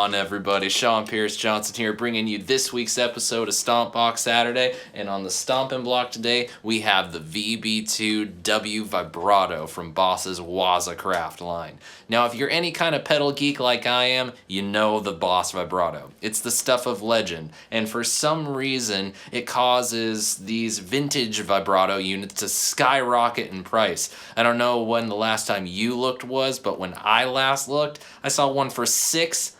on, everybody? Sean Pierce Johnson here, bringing you this week's episode of Stompbox Saturday. And on the stomping block today, we have the VB-2w Vibrato from Boss's Waza Craft line. Now, if you're any kind of pedal geek like I am, you know the Boss Vibrato. It's the stuff of legend, and for some reason, it causes these vintage vibrato units to skyrocket in price. I don't know when the last time you looked was, but when I last looked, I saw one for $600.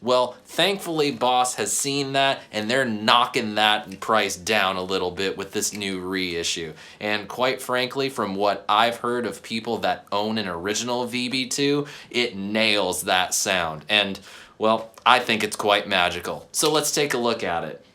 Well, thankfully Boss has seen that, and they're knocking that price down a little bit with this new reissue. And quite frankly, from what I've heard of people that own an original VB2, it nails that sound. And, well, I think it's quite magical. So let's take a look at it.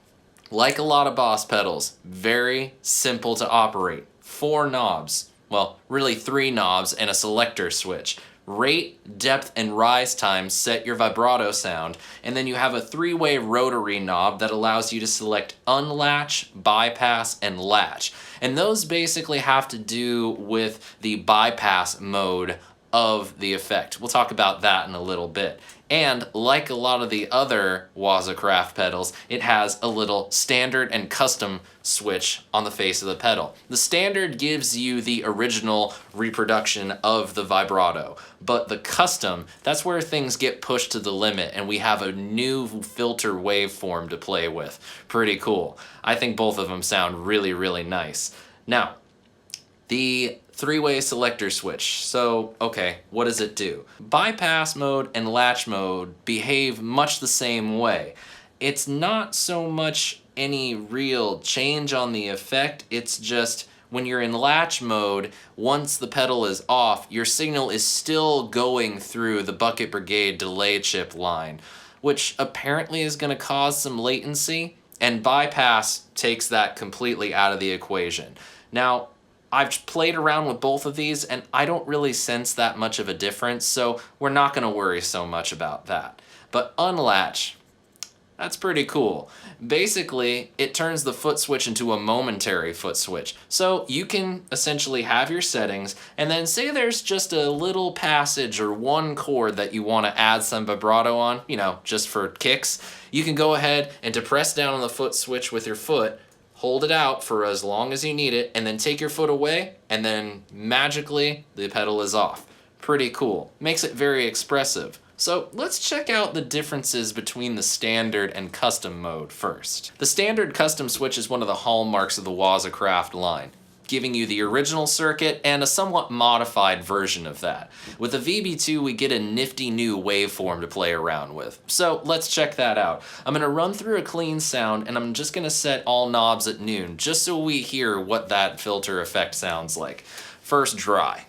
Like a lot of Boss pedals, very simple to operate. 4 knobs. Well, really 3 knobs and a selector switch. Rate, depth, and rise time set your vibrato sound, and then you have a 3-way rotary knob that allows you to select unlatch, bypass, and latch. And those basically have to do with the bypass mode of the effect. We'll talk about that in a little bit. And like a lot of the other Waza Craft pedals, it has a little standard and custom switch on the face of the pedal. The standard gives you the original reproduction of the vibrato, but the custom, that's where things get pushed to the limit and we have a new filter waveform to play with. Pretty cool. I think both of them sound really, really nice. Now, the 3-way selector switch. So, okay, what does it do? Bypass mode and latch mode behave much the same way. It's not so much any real change on the effect, it's just when you're in latch mode, once the pedal is off, your signal is still going through the Bucket Brigade delay chip line, which apparently is going to cause some latency, and bypass takes that completely out of the equation. Now, I've played around with both of these and I don't really sense that much of a difference, so we're not going to worry so much about that. But unlatch, that's pretty cool. Basically, it turns the foot switch into a momentary foot switch. So you can essentially have your settings, and then say there's just a little passage or one chord that you want to add some vibrato on, you know, just for kicks. You can go ahead and depress down on the foot switch with your foot, hold it out for as long as you need it, and then take your foot away, and then magically the pedal is off. Pretty cool. Makes it very expressive. So let's check out the differences between the standard and custom mode first. The standard custom switch is one of the hallmarks of the Waza Craft line, giving you the original circuit and a somewhat modified version of that. With the VB2, we get a nifty new waveform to play around with. So let's check that out. I'm gonna run through a clean sound and I'm just gonna set all knobs at noon, just so we hear what that filter effect sounds like. First, dry.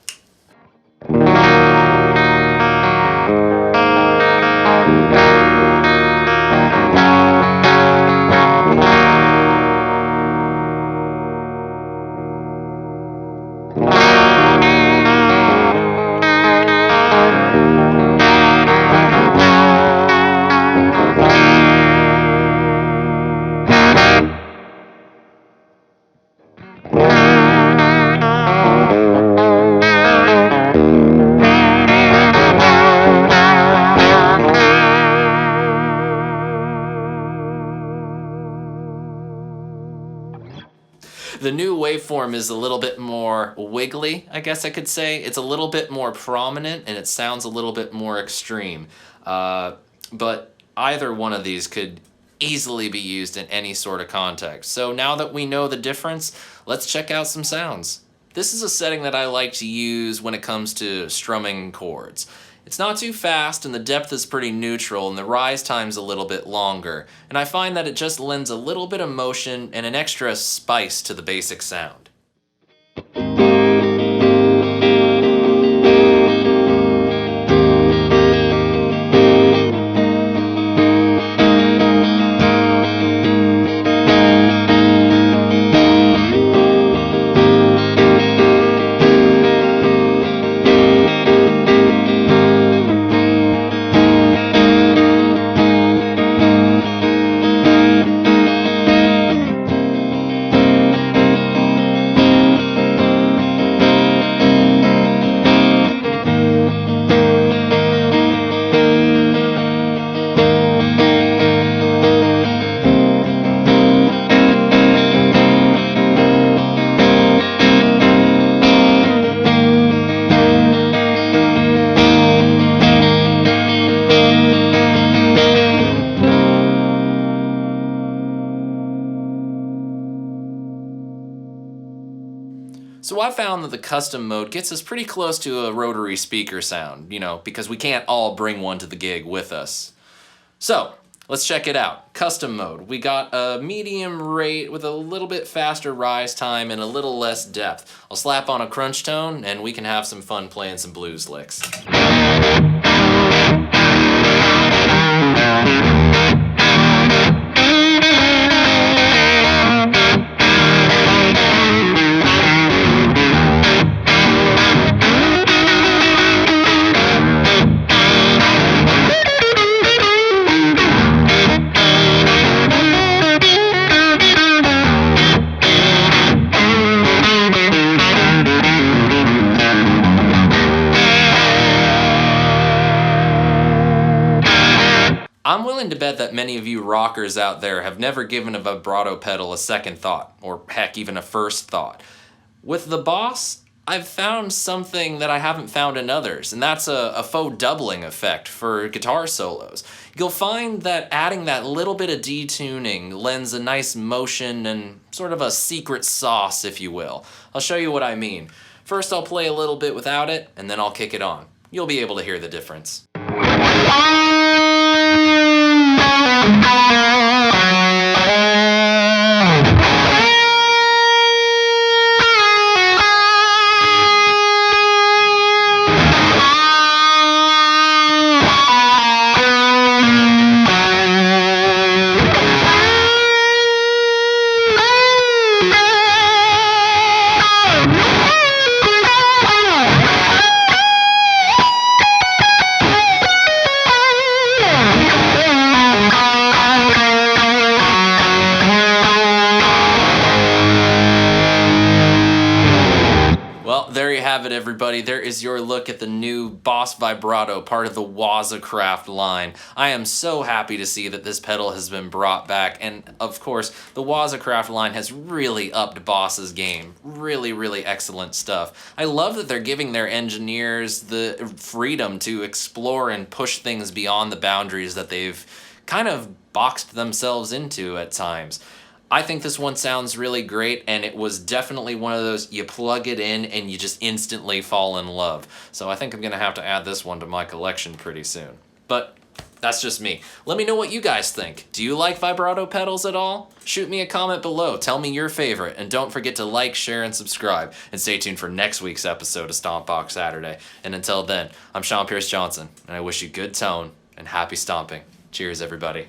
The new waveform is a little bit more wiggly, I guess I could say. It's a little bit more prominent and it sounds a little bit more extreme. But either one of these could easily be used in any sort of context. So now that we know the difference, let's check out some sounds. This is a setting that I like to use when it comes to strumming chords. It's not too fast and the depth is pretty neutral and the rise time's a little bit longer, and I find that it just lends a little bit of motion and an extra spice to the basic sound. So I found that the custom mode gets us pretty close to a rotary speaker sound, because we can't all bring one to the gig with us. So, let's check it out. Custom mode. We got a medium rate with a little bit faster rise time and a little less depth. I'll slap on a crunch tone and we can have some fun playing some blues licks. I'm willing to bet that many of you rockers out there have never given a vibrato pedal a second thought, or heck, even a first thought. With the Boss, I've found something that I haven't found in others, and that's a faux doubling effect for guitar solos. You'll find that adding that little bit of detuning lends a nice motion and sort of a secret sauce, if you will. I'll show you what I mean. First I'll play a little bit without it, and then I'll kick it on. You'll be able to hear the difference. Well, there you have it, everybody. There is your look at the new Boss Vibrato, part of the Waza Craft line. I am so happy to see that this pedal has been brought back, and of course, the Waza Craft line has really upped Boss's game. Really, really excellent stuff. I love that they're giving their engineers the freedom to explore and push things beyond the boundaries that they've kind of boxed themselves into at times. I think this one sounds really great, and it was definitely one of those you plug it in and you just instantly fall in love. So I think I'm gonna have to add this one to my collection pretty soon. But that's just me. Let me know what you guys think. Do you like vibrato pedals at all? Shoot me a comment below, tell me your favorite, and don't forget to like, share, and subscribe. And stay tuned for next week's episode of Stompbox Saturday. And until then, I'm Sean Pierce Johnson, and I wish you good tone and happy stomping. Cheers, everybody.